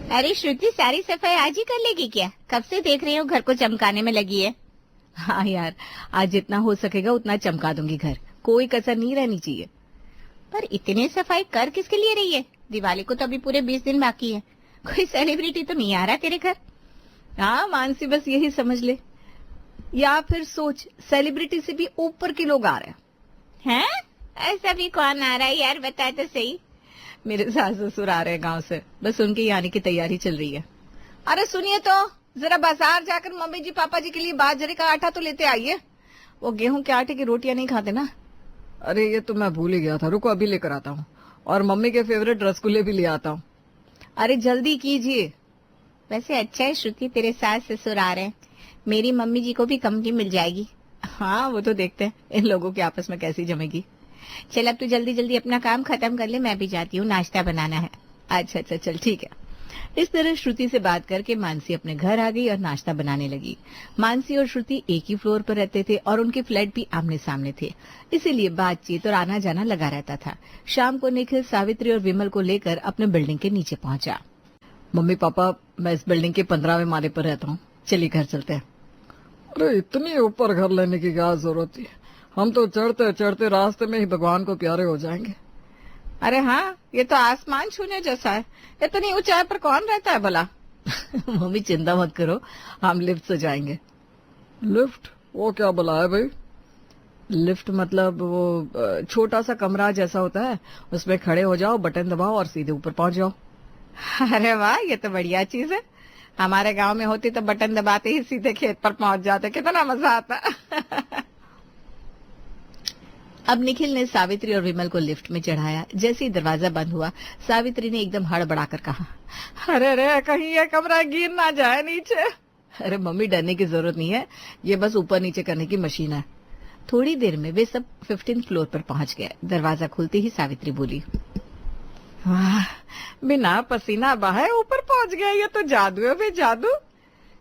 अरे श्रुति, सारी सफाई आज ही कर लेगी क्या? कब से देख रही हूँ घर को चमकाने में लगी है। हाँ यार, आज जितना हो सकेगा उतना चमका दूंगी घर, कोई कसर नहीं रहनी चाहिए। पर इतनी सफाई कर किसके लिए रही है? दिवाली को तो अभी पूरे 20 दिन बाकी है। कोई सेलिब्रिटी तो नहीं आ रहा तेरे घर? हाँ मानसी, बस यही समझ ले, या फिर सोच सेलिब्रिटी से भी ऊपर के लोग आ रहे हैं। हैं? ऐसा भी कौन आ रहा है यार, बता तो सही। मेरे सास ससुर आ रहे हैं गांव से, बस उनके ही आने की तैयारी चल रही है। अरे सुनिए तो, जरा बाजार जाकर मम्मी जी पापा जी के लिए बाजरे का आटा तो लेते आइए, वो गेहूं के आटे की रोटियां नहीं खाते ना। अरे ये तो मैं भूल ही गया था, रुको अभी लेकर आता हूँ, और मम्मी के फेवरेट रसगुल्ले भी ले आता हूँ। अरे जल्दी कीजिए। वैसे अच्छा है श्रुति, तेरे सास ससुर आ रहे हैं, मेरी मम्मी जी को भी कंपनी मिल जाएगी। हाँ वो तो देखते हैं इन लोगों की आपस में कैसी जमेगी। चल अब तू जल्दी जल्दी अपना काम खत्म कर ले, मैं भी जाती हूँ, नाश्ता बनाना है। अच्छा अच्छा चल ठीक है। इस तरह श्रुति से बात करके मानसी अपने घर आ गई और नाश्ता बनाने लगी। मानसी और श्रुति एक ही फ्लोर पर रहते थे और उनके फ्लैट भी आमने सामने थे, इसीलिए बातचीत और आना जाना लगा रहता था। शाम को निखिल सावित्री और विमल को लेकर अपने बिल्डिंग के नीचे पहुंचा। मम्मी पापा, मैं इस बिल्डिंग के 15वें माले पर रहता हूँ, चलिए घर चलते हैं। अरे इतनी ऊपर घर लेने की क्या जरूरत है, हम तो चढ़ते चढ़ते रास्ते में ही भगवान को प्यारे हो जाएंगे। अरे हाँ, ये तो आसमान छूने जैसा है, इतनी ऊंचाई पर कौन रहता है भला। मम्मी चिंता मत करो, हम लिफ्ट से जाएंगे। लिफ्ट? वो क्या भला है भाई? लिफ्ट मतलब वो छोटा सा कमरा जैसा होता है, उसमें खड़े हो जाओ, बटन दबाओ और सीधे ऊपर पहुंच जाओ। अरे वाह, ये तो बढ़िया चीज है, हमारे गांव में होती तो बटन दबाते ही सीधे खेत पर पहुंच जाते, कितना मजा आता। अब निखिल ने सावित्री और विमल को लिफ्ट में चढ़ाया। जैसे ही दरवाजा बंद हुआ, सावित्री ने एकदम हड़बड़ाकर कहा, अरे रे कहीं ये कमरा गिर ना जाए नीचे। अरे मम्मी डरने की जरूरत नहीं है, ये बस ऊपर नीचे करने की मशीन है। थोड़ी देर में वे सब 15th फ्लोर पर पहुंच गए। दरवाजा खुलते ही सावित्री बोली, वाह, बिना पसीना बहाए ऊपर पहुंच गया, ये तो जादू है भाई, जादू।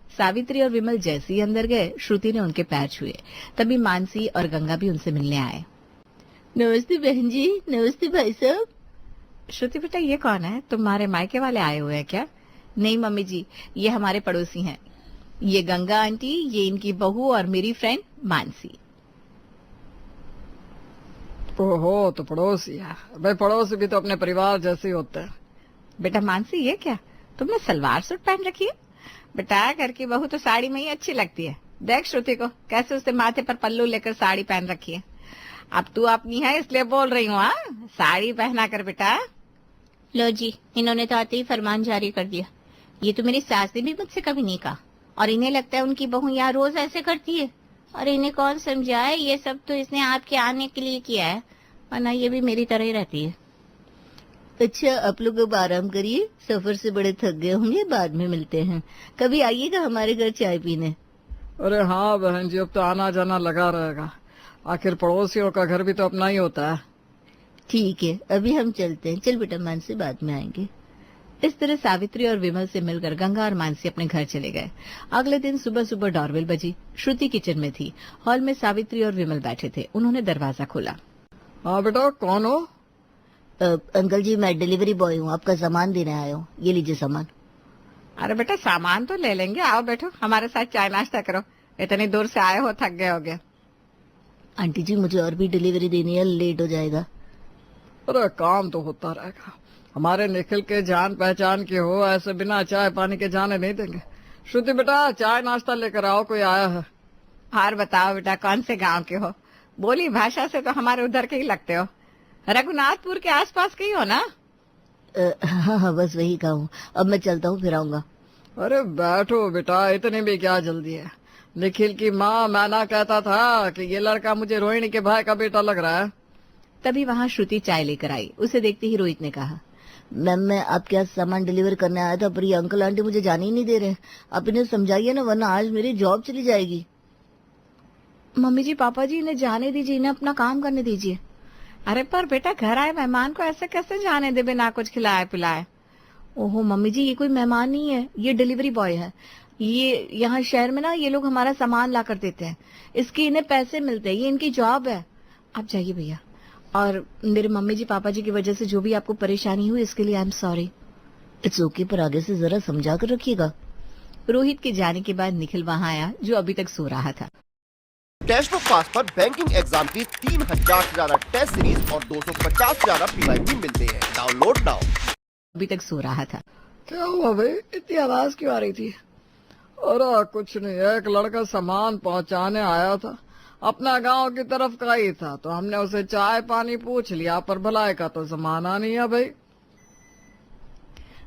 सावित्री और विमल जैसे ही अंदर गए, श्रुति ने उनके पैर छुए। तभी मानसी और गंगा भी उनसे मिलने आए। नमस्ते बहन जी, नमस्ते भाई साहब। श्रुति बेटा, ये कौन है, तुम्हारे मायके वाले आए हुए हैं क्या? नहीं मम्मी जी, ये हमारे पड़ोसी हैं, ये गंगा आंटी, ये इनकी बहू और मेरी फ्रेंड मानसी। ओहो, तो पड़ोसी है भाई, पड़ोसी भी तो अपने परिवार जैसे होते हैं। बेटा मानसी, ये क्या, तुमने सलवार सूट पहन रखी है? बेटा घर की बहू तो साड़ी में ही अच्छी लगती है, देख श्रुति को कैसे उसने माथे पर पल्लू लेकर साड़ी पहन रखी है। अब तू अपनी है इसलिए बोल रही हूँ, हाँ, साड़ी पहना कर बेटा। लो जी, इन्होंने तो आते ही फरमान जारी कर दिया। ये तो मेरी सास ने भी मुझसे कभी नहीं कहा, और इन्हें लगता है उनकी बहू यहाँ रोज ऐसे करती है। और इन्हें कौन समझाए, ये सब तो इसने आपके आने के लिए किया है, वरना ये भी मेरी तरह ही रहती है। अच्छा, आप लोग अब आराम करिए, सफर से बड़े थक गए होंगे, बाद में मिलते हैं, कभी आइएगा हमारे घर चाय पीने। अरे हाँ बहन जी, अब तो आना जाना लगा रहेगा, आखिर पड़ोसियों का घर भी तो अपना ही होता है। ठीक है, अभी हम चलते हैं, चल बेटा मानसी, बाद में आएंगे। इस तरह सावित्री और विमल से मिलकर गंगा और मानसी अपने घर चले गए। अगले दिन सुबह सुबह डोरबेल बजी। श्रुति किचन में थी, हॉल में सावित्री और विमल बैठे थे। उन्होंने दरवाजा खोला। हाँ बेटा, कौन हो? अंकल जी, मैं डिलीवरी बॉय हूँ, आपका सामान देने आया हूँ, ये लीजिए सामान। अरे बेटा, सामान तो ले लेंगे, आओ बैठो, हमारे साथ चाय नाश्ता करो, इतनी दूर से आए हो, थक गए होगे। आंटी जी, मुझे और भी डिलीवरी देनी है, लेट हो जाएगा। अरे काम तो होता रहेगा, हमारे निखिल के जान पहचान के हो, ऐसे बिना चाय पानी के जाने नहीं देंगे। श्रुति बेटा, चाय नाश्ता लेकर आओ, कोई आया है। और बताओ बेटा, कौन से गांव के हो? बोली भाषा से तो हमारे उधर के ही लगते हो, रघुनाथपुर के आसपास के ही हो ना? हाँ हाँ, बस वही का हूँ, अब मैं चलता हूँ, फिर आऊंगा। अरे बैठो बेटा, इतने भी क्या जल्दी है। निखिल की माँ मैना कहता था कि ये लड़का मुझे रोहिणी के भाई का बेटा लग रहा है। तभी वहाँ श्रुति चाय लेकर आई। उसे देखते ही रोहित ने कहा, मैम, मैं आपके यहाँ सामान डिलीवर करने आया था, पर ये अंकल आंटी मुझे जाने ही नहीं दे रहे। आप इन्हें समझाइए ना, वरना आज मेरी जॉब चली जाएगी। मम्मी जी पापा जी, इन्हें जाने दीजिए, इन्हें अपना काम करने दीजिए। अरे पर बेटा, घर आए मेहमान को ऐसे कैसे जाने दे बिना कुछ खिलाए पिलाए? ओहो मम्मी जी, ये कोई मेहमान नहीं है, ये डिलीवरी बॉय है। ये यहाँ शहर में ना, ये लोग हमारा सामान ला कर देते हैं, इसके इन्हें पैसे मिलते हैं, ये इनकी जॉब है। आप जाइए भैया, और मेरे मम्मी जी पापा जी की वजह से जो भी आपको परेशानी हुई, इसके लिए I am sorry. It's okay, पर आगे से जरा समझा कर रखिएगा। रोहित के जाने के बाद निखिल वहां आया जो अभी तक सो रहा था। टेस्ट ऑफ पास पर बैंकिंग एग्जाम की 3000 से ज्यादा टेस्ट सीरीज और 250 से ज्यादा PYQ मिलते हैं। Download now. अभी तक सो रहा था। क्या हुआ भाई, इतनी आवाज क्यों आ रही थी? अरे कुछ नहीं, एक लड़का सामान पहुंचाने आया था, अपना गांव की तरफ का ही था, तो हमने उसे चाय पानी पूछ लिया, पर भलाई का तो जमाना नहीं है भाई।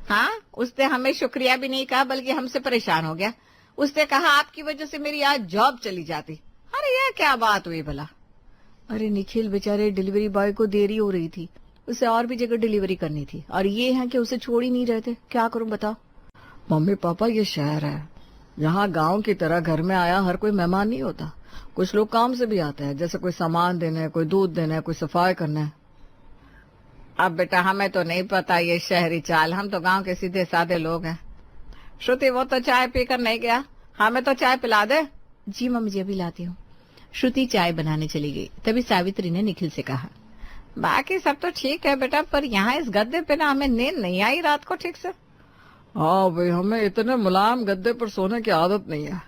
हाँ, उसने हमें शुक्रिया भी नहीं कहा बल्कि हमसे परेशान हो गया। उसने कहा आपकी वजह से मेरी आज जॉब चली जाती। अरे यह क्या बात हुई भला? अरे निखिल बेचारे डिलीवरी बॉय को देरी हो रही थी, उसे और भी जगह डिलीवरी करनी थी और ये है कि उसे छोड़ ही नहीं रहे थे। क्या करूं बताओ? मम्मी पापा, ये शहर है, यहाँ गांव की तरह घर में आया हर कोई मेहमान नहीं होता। कुछ लोग काम से भी आते हैं, जैसे कोई सामान देने, कोई दूध देने, कोई सफाई करने। अब बेटा हमें तो नहीं पता ये शहरी चाल, हम तो गांव के सीधे साधे लोग हैं। श्रुति वो तो चाय पीकर नहीं गया, हमें तो चाय पिला दे। जी मम्मी जी अभी लाती हूँ। श्रुति चाय बनाने चली गई। तभी सावित्री ने निखिल से कहा, बाकी सब तो ठीक है बेटा, पर यहाँ इस गद्दे पे ना हमें नींद नहीं आई रात को ठीक से। हाँ भाई, हमें इतने मुलायम गद्दे पर सोने की आदत नहीं है,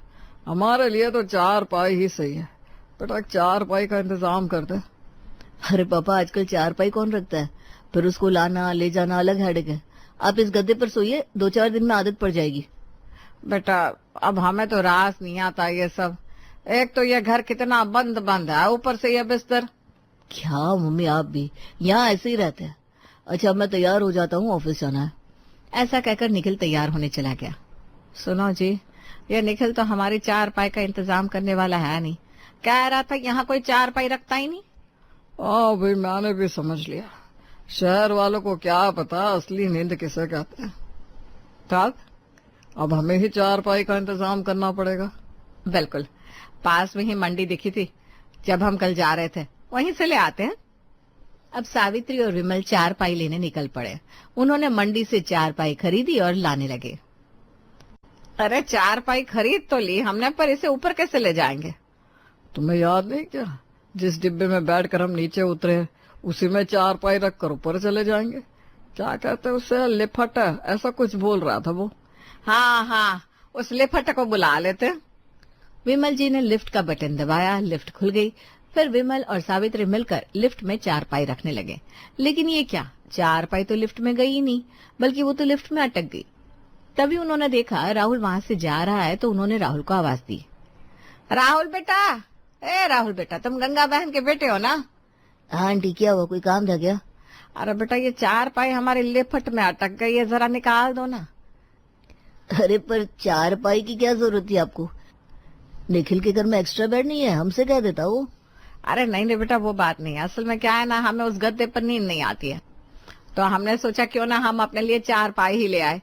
हमारे लिए तो 4 पाई ही सही है। बेटा 4 पाई का इंतजाम कर दे। अरे पापा, आजकल 4 पाई कौन रखता है, फिर उसको लाना ले जाना अलग हेडेक है। आप इस गद्दे पर सोइए, 2-4 दिन में आदत पड़ जाएगी। बेटा अब हमें तो रास नहीं आता ये सब, एक तो ये घर कितना बंद बंद है, ऊपर से ये बिस्तर। क्या मम्मी, आप भी यहाँ ऐसे ही रहते हैं? अच्छा मैं तैयार हो जाता हूँ, ऑफिस जाना है। ऐसा कहकर निखिल तैयार होने चला गया। सुनो जी, ये निखिल तो हमारी 4 पाई का इंतजाम करने वाला है नहीं, कह रहा था यहाँ कोई 4 पाई रखता ही नहीं। हाँ भाई, मैंने भी समझ लिया, शहर वालों को क्या पता असली नींद किसे कहते हैं। तो अब हमें ही 4 पाई का इंतजाम करना पड़ेगा। बिल्कुल, पास में ही मंडी दिखी थी जब हम कल जा रहे थे, वहीं से ले आते हैं। अब सावित्री और विमल 4 पाई लेने निकल पड़े। उन्होंने मंडी से 4 पाई खरीदी और लाने लगे। अरे 4 पाई खरीद तो ली हमने, पर इसे ऊपर कैसे ले जाएंगे? तुम्हें याद नहीं क्या, जिस डिब्बे में बैठकर हम नीचे उतरे उसी में 4 पाई रखकर ऊपर चले जाएंगे। क्या कहते हैं उसे, लिफट ऐसा कुछ बोल रहा था वो। हाँ हाँ, उस लिफट को बुला लेते। विमल जी ने लिफ्ट का बटन दबाया, लिफ्ट खुल गई। फिर विमल और सावित्री मिलकर लिफ्ट में 4 पाई रखने लगे। लेकिन ये क्या, 4 पाई तो लिफ्ट में गई ही नहीं, बल्कि वो तो लिफ्ट में अटक गई। तभी उन्होंने देखा राहुल वहां से जा रहा है, तो उन्होंने राहुल को आवाज दी, राहुल बेटा, ए राहुल बेटा, तुम गंगा बहन के बेटे हो ना? हाँ आंटी, क्या हुआ, कोई काम था क्या? अरे बेटा ये 4 पाई हमारे लिफ्ट में अटक गई है, जरा निकाल दो ना। अरे पर 4 पाई की क्या जरूरत थी आपको? निखिल के घर में एक्स्ट्रा बेड नहीं है, हमसे कह देता वो। अरे नहीं नहीं बेटा, वो बात नहीं है। असल में क्या है ना, हमें उस गद्दे पर नींद नहीं आती है, तो हमने सोचा क्यों ना हम अपने लिए 4 पाई ही ले आए।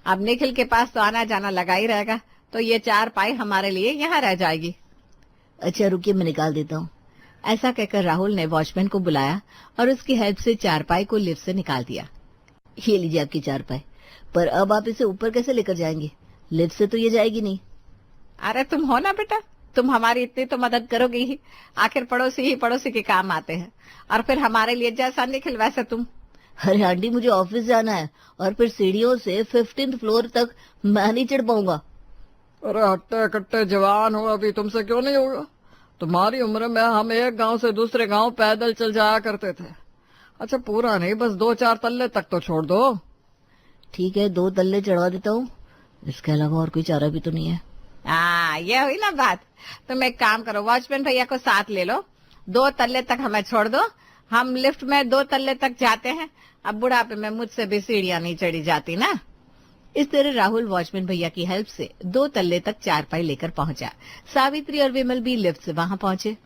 अब निखिल के पास तो आना जाना लगा ही रहेगा, तो ये 4 पाई हमारे लिए यहाँ रह जाएगी। अच्छा रुकिए, मैं निकाल देता हूँ। ऐसा कहकर राहुल ने वॉचमैन को बुलाया और उसकी हेल्प से 4 पाई को लिफ्ट से निकाल दिया। ये लीजिए आपकी 4 पाई, पर अब आप इसे ऊपर कैसे लेकर जाएंगे? लिफ्ट से तो ये जाएगी नहीं। अरे तुम हो ना बेटा, तुम हमारी इतनी तो मदद करोगे ही, आखिर पड़ोसी ही पड़ोसी के काम आते हैं। और फिर हमारे लिए जैसा निखिल वैसे तुम। अरे आंटी, मुझे ऑफिस जाना है और फिर सीढ़ियों से 15th फ्लोर तक मैं नहीं चढ़ पाऊंगा। अरे हट्टे कट्टे जवान हो, अभी तुमसे क्यों नहीं होगा? तुम्हारी उम्र में हम एक गांव से दूसरे गांव पैदल चल जाया करते थे। अच्छा पूरा नहीं, बस 2-4 तल्ले तक तो छोड़ दो। ठीक है, 2 तल्ले चढ़वा देता हूँ, इसके अलावा और कोई चारा भी तो नहीं है। ये हुई ना बात। तुम एक काम करो, वॉचमैन भैया को साथ ले लो, 2 तल्ले तक हमें छोड़ दो, हम लिफ्ट में 2 तल्ले तक जाते हैं। अब बुढ़ापे में मुझसे भी सीढ़ियां नहीं चढ़ी जाती ना। इस तरह राहुल वॉचमैन भैया की हेल्प से 2 तल्ले तक 4 पाई लेकर पहुंचा। सावित्री और विमल भी लिफ्ट से वहां पहुंचे।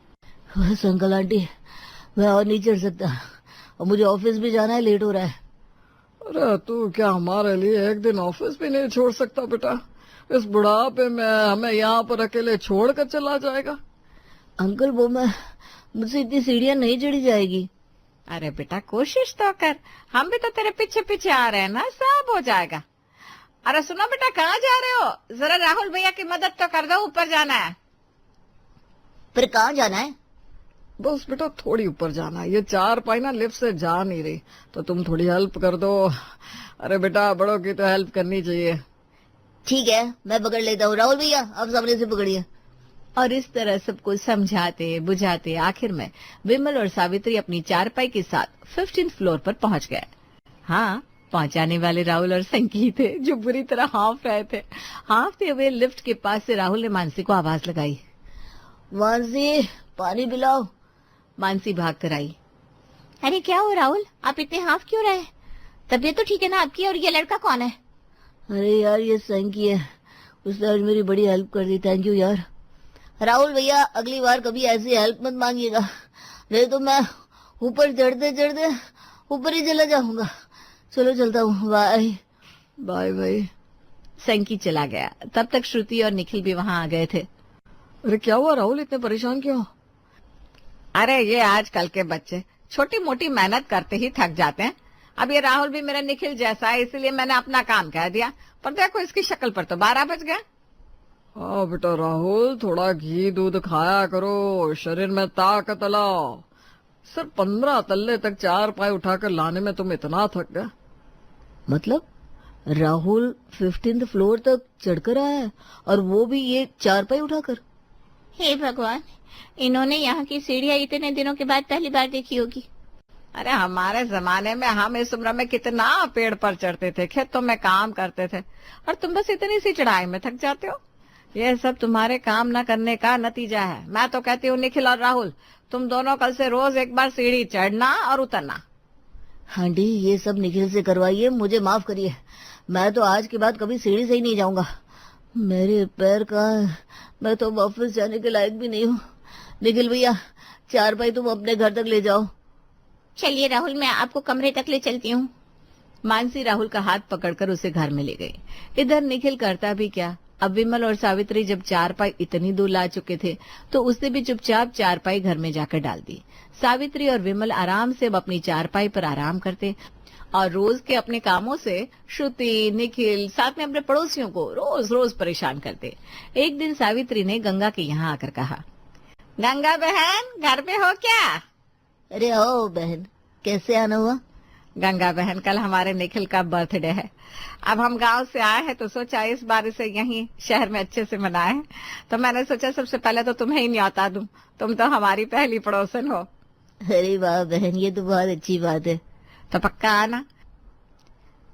बस अंकल आंटी, मैं और नहीं चढ़ सकता और मुझे ऑफिस भी जाना है, लेट हो रहा है। अरे तू क्या हमारे लिए एक दिन ऑफिस भी नहीं छोड़ सकता बेटा? इस बुढ़ापे में हमें यहाँ पर अकेले छोड़ कर चला जाएगा? अंकल वो मुझसे इतनी सीढ़ियां नहीं चढ़ी जाएगी। अरे बेटा कोशिश तो कर, हम भी तो तेरे पीछे पीछे आ रहे हैं ना, सब हो जाएगा। अरे सुनो बेटा, कहाँ जा रहे हो? जरा राहुल भैया की मदद तो कर दो, ऊपर जाना है। फिर कहाँ जाना है? बस बेटा थोड़ी ऊपर जाना है, ये 4 पाई ना लिफ्ट से जा नहीं रही, तो तुम थोड़ी हेल्प कर दो। अरे बेटा, बड़ों की तो हेल्प करनी चाहिए। ठीक है, मैं पकड़ लेता हूँ। राहुल भैया, आप सामने से पकड़िए। और इस तरह सबको समझाते बुझाते आखिर में विमल और सावित्री अपनी चारपाई के साथ 15th फ्लोर पर पहुंच गए। हाँ, पहुंचाने वाले राहुल और संकी थे, जो बुरी तरह हाँफ रहे थे। हाँफते हुए लिफ्ट के पास से राहुल ने मानसी को आवाज लगाई। मानसी, पानी पिलाओ। मानसी भाग कर आई। अरे क्या हो राहुल, आप इतने हाफ क्यों रहे? तबीयत तो ठीक है ना आपकी? और ये लड़का कौन है? अरे यार, ये संकी है, उसने आज मेरी बड़ी हेल्प कर दी। थैंक यू यार। राहुल भैया, अगली बार कभी ऐसी हेल्प मत मांगिएगा, नहीं तो मैं ऊपर चढ़ते चढ़ते ऊपर ही चला जाऊंगा। चलो चलता हूँ, बाय। Bye bye. संकी चला गया। तब तक श्रुति और निखिल भी वहां आ गए थे। अरे क्या हुआ राहुल, इतने परेशान क्यों? अरे ये आजकल के बच्चे छोटी मोटी मेहनत करते ही थक जाते हैं। अब ये राहुल भी मेरा निखिल जैसा है, इसलिए मैंने अपना काम कह दिया, पर देखो इसकी शक्ल पर तो 12 बज गए। हाँ बेटा राहुल, थोड़ा घी दूध खाया करो, शरीर में ताकत लाओ। सिर्फ 15 तल्ले तक चारपाई उठाकर लाने में तुम इतना थक गए? मतलब राहुल 15th फ्लोर तक चढ़कर आया है, और वो भी ये चारपाई उठाकर? हे भगवान, इन्होंने यहाँ की सीढ़ियाँ इतने दिनों के बाद पहली बार देखी होगी। अरे हमारे जमाने में हम इस उम्र में कितना पेड़ पर चढ़ते थे, खेतों में काम करते थे, और तुम बस इतनी सी चढ़ाई में थक जाते हो। ये सब तुम्हारे काम न करने का नतीजा है। मैं तो कहती हूँ निखिल और राहुल, तुम दोनों कल से रोज एक बार सीढ़ी चढ़ना और उतरना। आंटी, ये सब निखिल से करवाइए, मुझे माफ करिए। मैं तो आज के बाद कभी सीढ़ी से ही नहीं जाऊंगा। मेरे पैर का, मैं तो ऑफिस जाने के लायक भी नहीं हूँ। निखिल भैया, चारपाई तुम अपने घर तक ले जाओ। चलिए राहुल, मैं आपको कमरे तक ले चलती हूँ। मानसी राहुल का हाथ पकड़कर उसे घर में ले गई। इधर निखिल करता भी क्या, अब विमल और सावित्री जब चारपाई इतनी दूर ला चुके थे तो उसने भी चुपचाप चारपाई घर में जाकर डाल दी। सावित्री और विमल आराम से अब अपनी चारपाई पर आराम करते और रोज के अपने कामों से श्रुति, निखिल, साथ में अपने पड़ोसियों को रोज रोज परेशान करते। एक दिन सावित्री ने गंगा के यहाँ आकर कहा, गंगा बहन, घर पे हो क्या? अरे आओ बहन, कैसे आना हुआ? गंगा बहन, कल हमारे निखिल का बर्थडे है। अब हम गांव से आए हैं तो सोचा इस बार इसे यहीं शहर में अच्छे से मनाएं। तो मैंने सोचा सबसे पहले तो तुम्हें ही न्योता दूं, तुम तो हमारी पहली पड़ोसन हो। अरे वाह बहन, ये तो बहुत अच्छी बात है। तो पक्का आना।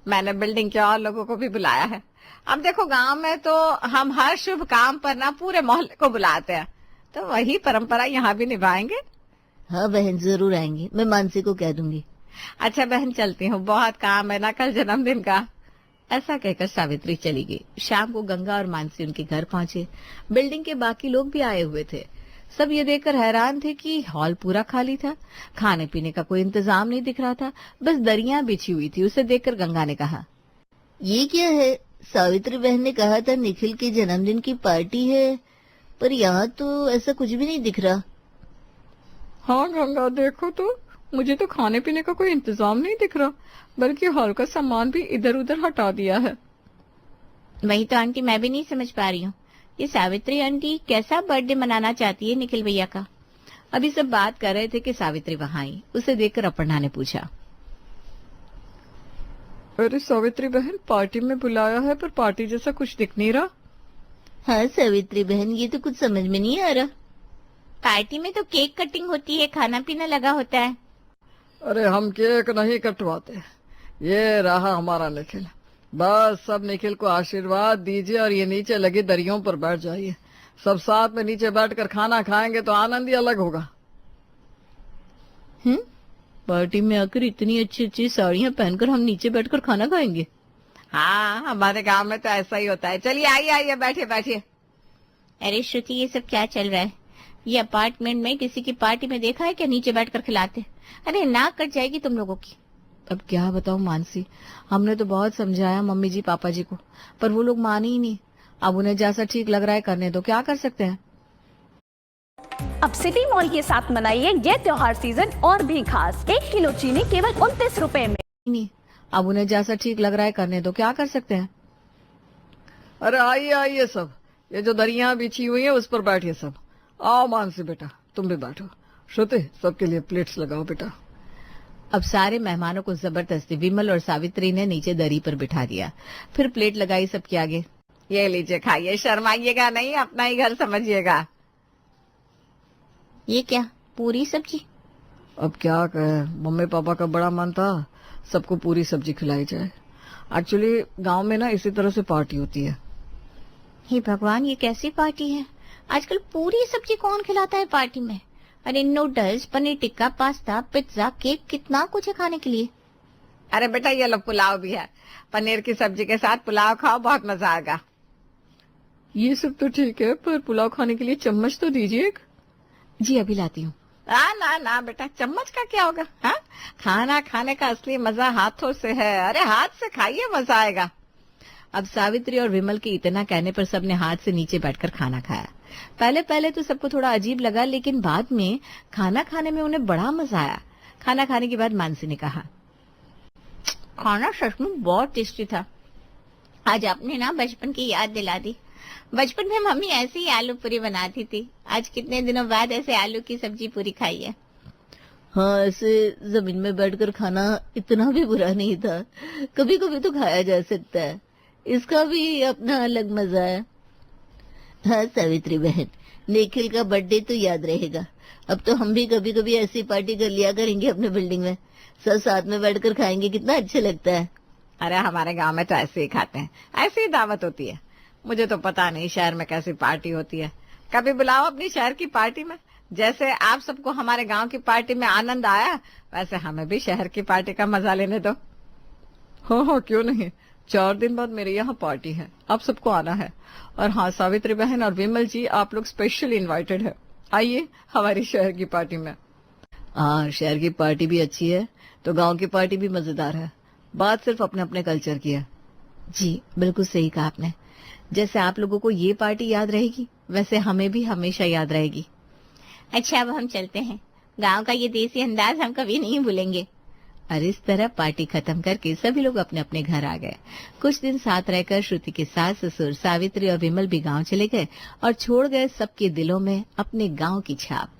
मैंने बिल्डिंग के और लोगों को भी बुलाया है। अब देखो गांव में तो हम हर शुभ काम पर ना पूरे मोहल्ले को बुलाते हैं, तो वही परंपरा यहाँ भी निभाएंगे। हाँ बहन, जरूर आएंगे, मैं मानसी को कह दूंगी। अच्छा बहन, चलती हूँ, बहुत काम है ना कल जन्मदिन का। ऐसा कहकर सावित्री चली गई। शाम को गंगा और मानसी उनके घर पहुंचे। बिल्डिंग के बाकी लोग भी आए हुए थे। सब ये देखकर हैरान थे कि हॉल पूरा खाली था, खाने पीने का कोई इंतजाम नहीं दिख रहा था, बस दरियां बिछी हुई थी। उसे देखकर गंगा ने कहा, ये क्या है? सावित्री बहन ने कहा था निखिल के जन्मदिन की पार्टी है, पर यहाँ तो ऐसा कुछ भी नहीं दिख रहा। हाँ गंगा, देखो तो, मुझे तो खाने पीने का कोई इंतजाम नहीं दिख रहा, बल्कि हॉल का सामान भी इधर उधर हटा दिया है। वही तो आंटी, मैं भी नहीं समझ पा रही हूँ, ये सावित्री आंटी कैसा बर्थडे मनाना चाहती है निखिल भैया का। अभी सब बात कर रहे थे कि सावित्री वहां आई। उसे देखकर अपर्णा ने पूछा, अरे सावित्री बहन, पार्टी में बुलाया है पर पार्टी जैसा कुछ दिख नहीं रहा। हाँ सावित्री बहन, ये तो कुछ समझ में नहीं आ रहा। पार्टी में तो केक कटिंग होती है, खाना पीना लगा होता है। अरे हम केक नहीं कटवाते। ये रहा हमारा निखिल, बस सब निखिल को आशीर्वाद दीजिए और ये नीचे लगी दरियों पर बैठ जाइए। सब साथ में नीचे बैठकर खाना खाएंगे तो आनंद ही अलग होगा। पार्टी में आकर इतनी अच्छी अच्छी साड़ियाँ पहनकर हम नीचे बैठकर खाना खाएंगे? हाँ, हमारे गांव में तो ऐसा ही होता है। चलिए आइए आइए, बैठिए बैठिए। अरे श्रुति, ये सब क्या चल रहा है? ये अपार्टमेंट में किसी की पार्टी में देखा है क्या नीचे बैठकर खिलाते? अरे नाक कट जाएगी तुम लोगों की। अब क्या बताऊं मानसी, हमने तो बहुत समझाया मम्मी जी पापा जी को, पर वो लोग माने ही नहीं। अब उन्हें जैसा ठीक लग रहा है करने दो, क्या कर सकते हैं। अब सिटी मॉल के साथ मनाइए ये त्योहार सीजन और भी खास। 1 किलो चीनी केवल 29 रुपए में। नहीं, अब उन्हें जैसा ठीक लग रहा है करने दो, क्या कर सकते हैं। अरे आइए आइए सब, ये जो दरिया बिछी हुई है उस पर बैठिए सब। आओ मानसी बेटा, तुम भी बैठो। श्रुति, सबके लिए प्लेट्स लगाओ बेटा। अब सारे मेहमानों को जबरदस्ती विमल और सावित्री ने नीचे दरी पर बिठा दिया। फिर प्लेट लगाई सबके आगे। ये लीजिए, खाइए, शर्माइएगा नहीं, अपना ही घर समझिएगा। ये क्या, पूरी सब्जी? अब क्या कहें, मम्मी पापा का बड़ा मन था सबको पूरी सब्जी खिलाई जाए। एक्चुअली गांव में ना इसी तरह से पार्टी होती है। हे भगवान, ये कैसी पार्टी है? आजकल पूरी सब्जी कौन खिलाता है पार्टी में? अरे noodles, paneer tikka, pasta, pizza, cake, कितना कुछ है खाने के लिए। अरे बेटा, ये लो पुलाव भी है, पनीर की सब्जी के साथ पुलाव खाओ, बहुत मजा आएगा। ये सब तो ठीक है, पर पुलाव खाने के लिए चम्मच तो दीजिए। जी अभी लाती हूँ। ना ना बेटा, चम्मच का क्या होगा? हाँ, खाना खाने का असली मजा हाथों से है। अरे हाथ से खाइए, मजा आएगा। अब सावित्री और विमल के इतना कहने पर सबने हाथ से नीचे बैठकर खाना खाया। पहले पहले तो सबको थोड़ा अजीब लगा, लेकिन बाद में खाना खाने में उन्हें बड़ा मजा आया। खाना खाने के बाद मानसी ने कहा, खाना सच में बहुत टेस्टी था। आज आपने ना बचपन की याद दिला दी। बचपन में मम्मी ऐसे ही आलू पूरी बनाती थी। आज कितने दिनों बाद ऐसे आलू की सब्जी पूरी खाई है। हाँ, ऐसे जमीन में बैठकर खाना इतना भी बुरा नहीं था। कभी कभी तो खाया जा सकता है, इसका भी अपना अलग मजा है। हाँ सावित्री बहन, निखिल का बर्थडे तो याद रहेगा। अब तो हम भी कभी कभी ऐसी पार्टी कर लिया करेंगे अपने बिल्डिंग में, सब साथ में बैठकर खाएंगे, कितना अच्छा लगता है। अरे हमारे गांव में तो ऐसे ही खाते हैं, ऐसी ही दावत होती है। मुझे तो पता नहीं शहर में कैसी पार्टी होती है। कभी बुलाओ अपनी शहर की पार्टी में। जैसे आप सबको हमारे गांव की पार्टी में आनंद आया, वैसे हमें भी शहर की पार्टी का मजा लेने दो। हाँ हाँ, क्यों नहीं। 4 दिन बाद मेरे यहाँ पार्टी है, आप सबको आना है। और हाँ सावित्री बहन और विमल जी, आप लोग स्पेशली इनवाइटेड है, आइए हमारी शहर की पार्टी में। हाँ, शहर की पार्टी भी अच्छी है तो गांव की पार्टी भी मजेदार है। बात सिर्फ अपने अपने कल्चर की है। जी बिल्कुल सही कहा आपने। जैसे आप लोगों को ये पार्टी याद रहेगी, वैसे हमें भी हमेशा याद रहेगी। अच्छा, अब हम चलते हैं। गांव का ये देसी अंदाज हम कभी नहीं भूलेंगे। और इस तरह पार्टी खत्म करके सभी लोग अपने अपने घर आ गए। कुछ दिन साथ रहकर श्रुति के सास ससुर सावित्री और विमल भी गांव चले गए और छोड़ गए सबके दिलों में अपने गांव की छाप।